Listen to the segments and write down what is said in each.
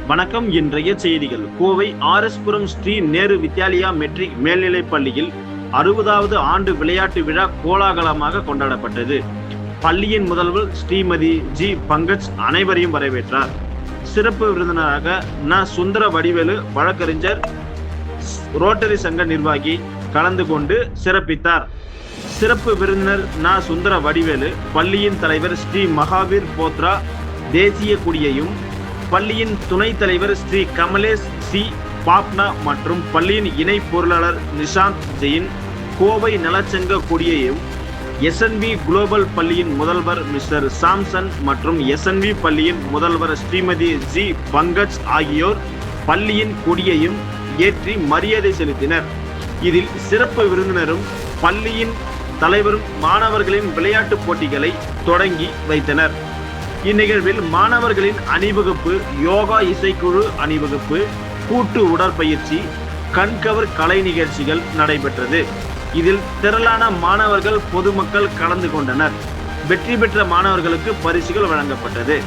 வணக்கம். இன்றைய செய்திகள். கோவை ஆர்எஸ்புரம் ஸ்ரீ நேரு வித்யாலயா மெட்ரிக் மேல்நிலைப் பள்ளியில் 60வது ஆண்டு விளையாட்டு விழா கோலாகலமாக கொண்டாடப்பட்டது. பள்ளியின் முதல்வர் ஸ்ரீமதி ஜி பங்கஜ் அனைவரையும் வரவேற்றார். சிறப்பு விருந்தினராக சுந்தர வடிவேலு வழக்கறிஞர் ரோட்டரி சங்க நிர்வாகி கலந்து கொண்டு சிறப்பித்தார். சிறப்பு விருந்தினர் சுந்தர வடிவேலு பள்ளியின் தலைவர் ஸ்ரீ மகாவீர் போத்ரா தேசிய கொடியையும், பள்ளியின் துணைத் தலைவர் ஸ்ரீ கமலேஷ் சி பாப்னா மற்றும் பள்ளியின் இணை பொருளாளர் நிஷாந்த் ஜெயின் கோவை நலச்சங்க கொடியையும், எஸ்என்வி குளோபல் பள்ளியின் முதல்வர் மிஸ்டர் சாம்சன் மற்றும் எஸ்என்வி பள்ளியின் முதல்வர் ஸ்ரீமதி ஜி பங்கஜ் ஆகியோர் பள்ளியின் கொடியையும் ஏற்றி மரியாதை செலுத்தினர். இதில் சிறப்பு விருந்தினரும் பள்ளியின் தலைவரும் மாணவர்களின் விளையாட்டுப் போட்டிகளை தொடங்கி வைத்தனர். இந்நிகழ்வில் மாணவர்களின் அணிவகுப்பு, யோகா இசைக்குழு அணிவகுப்பு, கூட்டு உடற்பயிற்சி, கண்கவர் கலை நிகழ்ச்சிகள் நடைபெற்றது. இதில் திரளான மாணவர்கள், பொதுமக்கள் கலந்து கொண்டனர். வெற்றி பெற்ற மாணவர்களுக்கு பரிசுகள் வழங்கப்பட்டது.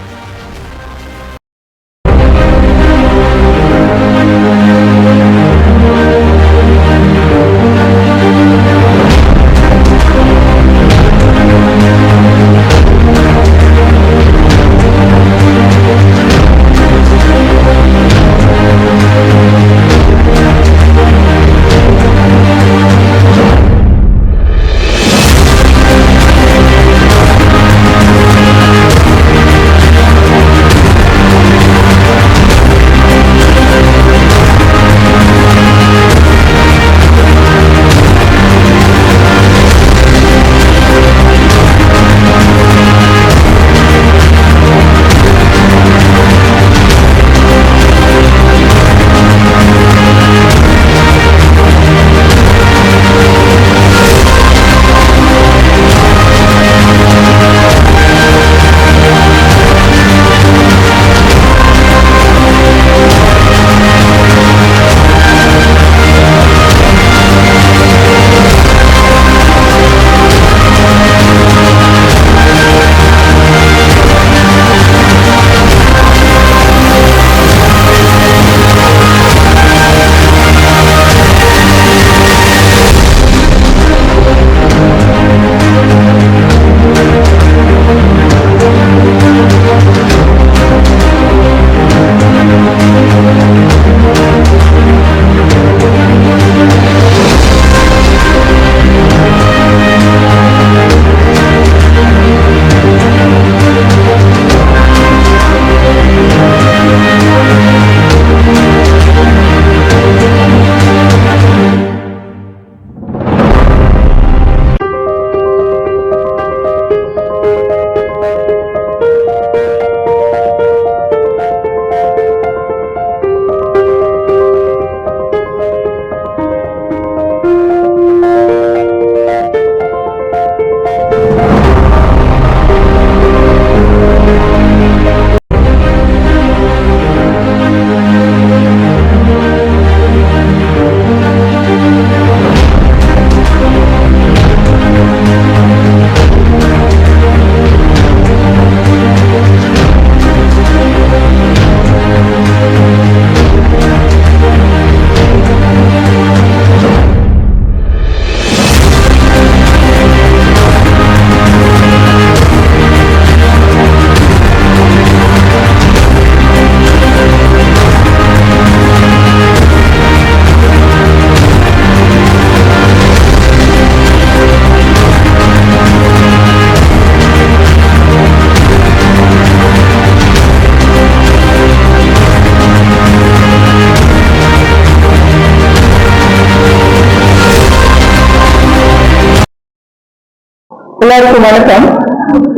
எல்லாருக்கும் வணக்கம்.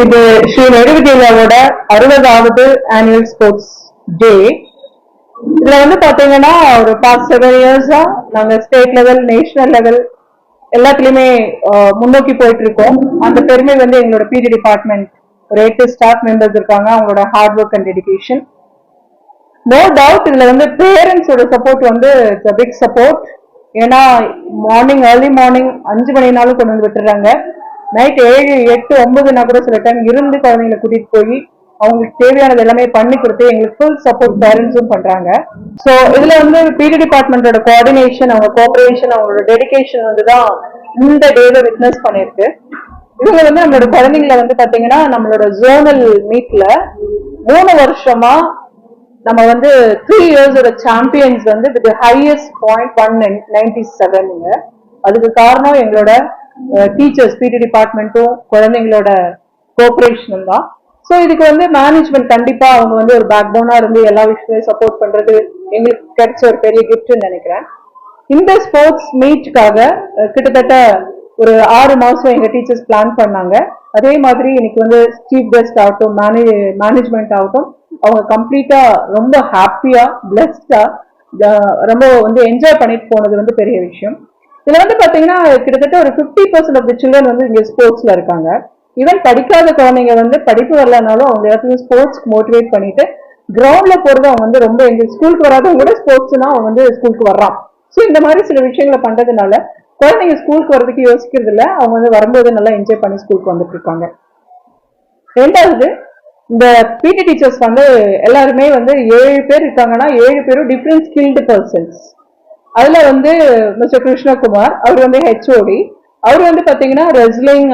இது ஸ்ரீ நேரு வித்யாலயாவோட 60வது ஆனுவல் ஸ்போர்ட்ஸ் டே. இதுல பாத்தீங்கன்னா ஒரு பாஸ்ட் 7 இயர்ஸா நாங்க ஸ்டேட் லெவல், நேஷனல் லெவல் எல்லாத்துலயுமே முன்னோக்கி போயிட்டு இருக்கோம். அந்த பெருமை எங்களோட பிடி டிபார்ட்மெண்ட் ஒரு 8 ஸ்டாஃப் மெம்பர்ஸ் இருக்காங்க. அவங்களோட hard work and dedication. No doubt இதுல பேரண்ட்ஸோட சப்போர்ட் பிக் சப்போர்ட். ஏன்னா மார்னிங் ஏர்லி மார்னிங் 5 மணினாலும் கொண்டு விட்டுறாங்க. நைட் 7, 8, 9 கூட சில டைம் இருந்து குழந்தைங்களை கூட்டிட்டு போய் அவங்களுக்கு தேவையானது எல்லாமே பண்ணி கொடுத்து எங்களுக்கு ஃபுல் சப்போர்ட் பேரண்ட்ஸும் பண்றாங்க. ஸோ இதுல வந்து பிடி டிபார்ட்மெண்டோட கோஆர்டினேஷன், அவங்க கோஆபரேஷன், அவங்களோட டெடிகேஷன் வந்துதான் இந்த டேல விட்னஸ் பண்ணிருக்கு. இவங்க வந்து நம்மளோட குழந்தைங்களை வந்து பாத்தீங்கன்னா நம்மளோட ஜோனல் மீட்ல 3 வருஷமா நம்ம வந்து 3 இயர்ஸோட சாம்பியன்ஸ் வந்து வித் ஹையஸ்ட் பாயிண்ட் 197. அதுக்கு காரணம் எங்களோட டீச்சர்ஸ், பிடி டிபார்ட்மெண்ட்டும் குழந்தைங்களோட கோஆபரேஷனும் தான். ஸோ இதுக்கு வந்து மேனேஜ்மெண்ட் கண்டிப்பா அவங்க வந்து ஒரு பேக் போனா இருந்து எல்லா விஷயத்தையும் சப்போர்ட் பண்றது எங்களுக்கு கிடைச்ச ஒரு பெரிய கிஃப்ட்னு நினைக்கிறேன். இந்த ஸ்போர்ட்ஸ் மீட்டுக்காக கிட்டத்தட்ட ஒரு 6 மாசம் எங்க டீச்சர்ஸ் பிளான் பண்ணாங்க. அதே மாதிரி இன்னைக்கு வந்து சீஃப் கெஸ்ட் ஆகட்டும், மேனேஜ்மெண்ட் ஆகட்டும், அவங்க கம்ப்ளீட்டா ரொம்ப ஹாப்பியா பிளஸ்டா ரொம்ப வந்து என்ஜாய் பண்ணிட்டு போனது வந்து பெரிய விஷயம். இதுல வந்து பாத்தீங்கன்னா கிட்டத்தட்ட ஒரு 50% ஆஃப் தி சில்ட்ரன் வந்து இங்க ஸ்போர்ட்ஸ்ல இருக்காங்க. ஈவன் படிக்காத குழந்தைங்க வந்து படிப்பு வரலனாலும் அவங்க இடத்துல ஸ்போர்ட்ஸ்க்கு மோட்டிவேட் பண்ணிட்டு கிரவுண்ட்ல போறது அவங்க வந்து ரொம்ப எங்க ஸ்கூலுக்கு வராதவங்க கூட ஸ்போர்ட்ஸ்னா அவங்க வந்து ஸ்கூலுக்கு வர்றான். ஸோ இந்த மாதிரி சில விஷயங்களை பண்றதுனால குழந்தைங்க ஸ்கூலுக்கு வர்றதுக்கு யோசிக்கிறது இல்லை, அவங்க வந்து வரும்போது நல்லா என்ஜாய் பண்ணி ஸ்கூலுக்கு வந்துட்டு இருக்காங்க. ரெண்டாவது, இந்த பிடி டீச்சர்ஸ் வந்து எல்லாருமே வந்து 7 பேர் இருக்காங்கன்னா 7 பேரும் டிஃப்ரெண்ட் ஸ்கில்டு பர்சன்ஸ். அதுல வந்து மிஸ்டர் கிருஷ்ணகுமார், அவர் வந்து ஹெச்ஓடி. அவர் வந்து பாத்தீங்கன்னா ரெஸ்லிங்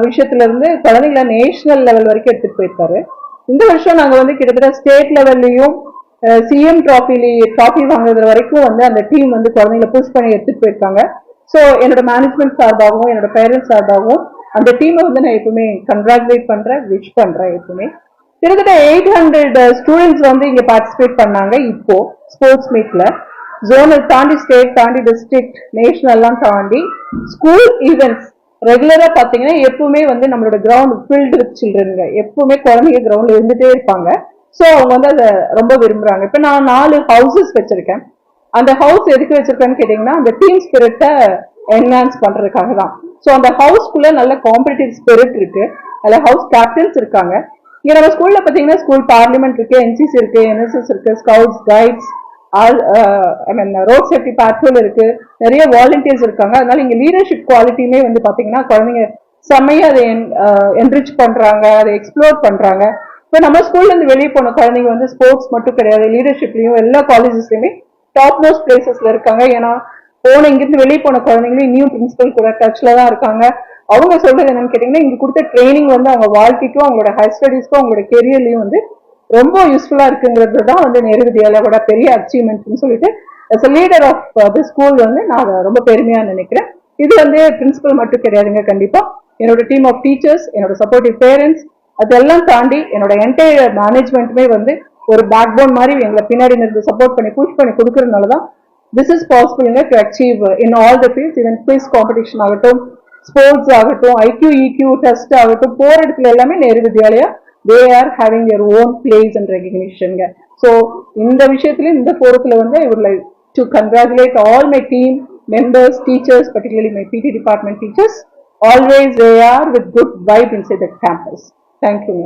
விஷயத்துல இருந்து குழந்தைங்கள நேஷனல் லெவல் வரைக்கும் எடுத்துட்டு போயிருக்காரு. இந்த வருஷம் நாங்க வந்து கிட்டத்தட்ட ஸ்டேட் லெவல்லையும் சிஎம் ட்ராஃபி வாங்குறது வரைக்கும் வந்து அந்த டீம் வந்து குழந்தைங்களை புஷ் பண்ணி எடுத்துட்டு போயிருக்காங்க. ஸோ என்னோட மேனேஜ்மெண்ட் சார்பாகவும் என்னோட பேரண்ட்ஸ் சார்பாகவும் அந்த டீமை வந்து நான் எப்பவுமே கங்க்ராச்சுலேட் பண்றேன், விஷ் பண்றேன். எப்பவுமே கிட்டத்தட்ட 800 ஸ்டூடெண்ட்ஸ் வந்து இங்க பார்ட்டிசிபேட் பண்ணாங்க. இப்போ ஸ்போர்ட்ஸ் மீட்ல ஜோனல் தாண்டி, ஸ்டேட் தாண்டி, டிஸ்ட்ரிக்ட், நேஷனல்லாம் தாண்டி ஸ்கூல் ஈவெண்ட்ஸ் ரெகுலரா பாத்தீங்கன்னா எப்பவுமே வந்து நம்மளோட கிரவுண்ட் ஃபில்டு வித் சில்ட்ரனுங்க. எப்பவுமே குழந்தைங்க கிரவுண்ட்ல இருந்துட்டே இருப்பாங்க. ஸோ அவங்க வந்து அதை ரொம்ப விரும்புறாங்க. இப்ப நான் 4 ஹவுசஸ் வச்சிருக்கேன். அந்த ஹவுஸ் எதுக்கு வச்சிருக்கேன்னு கேட்டீங்கன்னா அந்த டீம் ஸ்பிரிட்டை என்ஹான்ஸ் பண்றதுக்காக தான். ஸோ அந்த ஹவுஸ்க்குள்ள நல்ல காம்படிட்டிவ் ஸ்பிரிட் இருக்கு. அதுல ஹவுஸ் கேப்டன்ஸ் இருக்காங்க. இங்க நம்ம ஸ்கூல்ல பாத்தீங்கன்னா ஸ்கூல் பார்லிமெண்ட் இருக்கு, என்சிசி இருக்கு, என்எஸ்எஸ் இருக்கு, scouts, guides, road safety patrol இருக்கு, நிறைய வாலண்டியர்ஸ் இருக்காங்க. அதனால இங்க லீடர்ஷிப் குவாலிட்டியுமே வந்து பாத்தீங்கன்னா குழந்தைங்க செம்மையா அதை என்ரிச் பண்றாங்க, அதை எக்ஸ்ப்ளோர் பண்றாங்க. இப்போ நம்ம ஸ்கூல்ல இருந்து வெளியே போன குழந்தைங்க வந்து ஸ்போர்ட்ஸ் மட்டும் கிடையாது, லீடர்ஷிப்லயும் எல்லா காலேஜஸ்லயுமே டாப் மோஸ்ட் பிளேசஸ்ல இருக்காங்க. ஏன்னா இங்கிருந்து வெளியே போன குழந்தைங்களும் நியூ பிரின்சிபல் கூட டச்ல தான் இருக்காங்க. அவங்க சொல்றது என்னன்னு கேட்டீங்கன்னா இங்க கொடுத்த ட்ரைனிங் வந்து அவங்க வாழ்க்கைக்கும் அவங்களோட ஹையர் ஸ்டடீஸ்க்கும் அவங்களோட கெரியர்லயும் வந்து ரொம்ப யூஸ்ஃபுல்லா இருக்குங்கிறது தான் வந்து நேரு வித்யாலயோட பெரிய அச்சீவ்மெண்ட்னு சொல்லிட்டு லீடர் ஆஃப் தி ஸ்கூல் வந்து நான் அதை ரொம்ப பெருமையா நினைக்கிறேன். இது வந்து பிரின்சிபல் மட்டும் கிடையாதுங்க. கண்டிப்பா என்னோட டீம் ஆஃப் டீச்சர்ஸ், என்னோட சப்போர்ட்டிவ் பேரண்ட்ஸ், அதெல்லாம் தாண்டி என்னோட என்டையர் மேனேஜ்மெண்ட்டுமே வந்து ஒரு பேக் போன் மாதிரி எங்களை பின்னாடி இருந்து சப்போர்ட் பண்ணி புஷ் பண்ணி கொடுக்கறதுனாலதான் this is possible to achieve in all the fields. Even quiz competition ஆகட்டும், ஸ்போர்ட்ஸ் ஆகட்டும், ஐக்யூ இக்யூ டெஸ்ட் ஆகட்டும், போற இடத்துல எல்லாமே Nehru Vidyalaya they are having their own place and recognition. So இந்த விஷயத்துல இந்த போரத்துல வந்து I would like to congratulate all my team members, teachers, particularly my PT department teachers. Always they are with good vibe inside the campus. Thank you.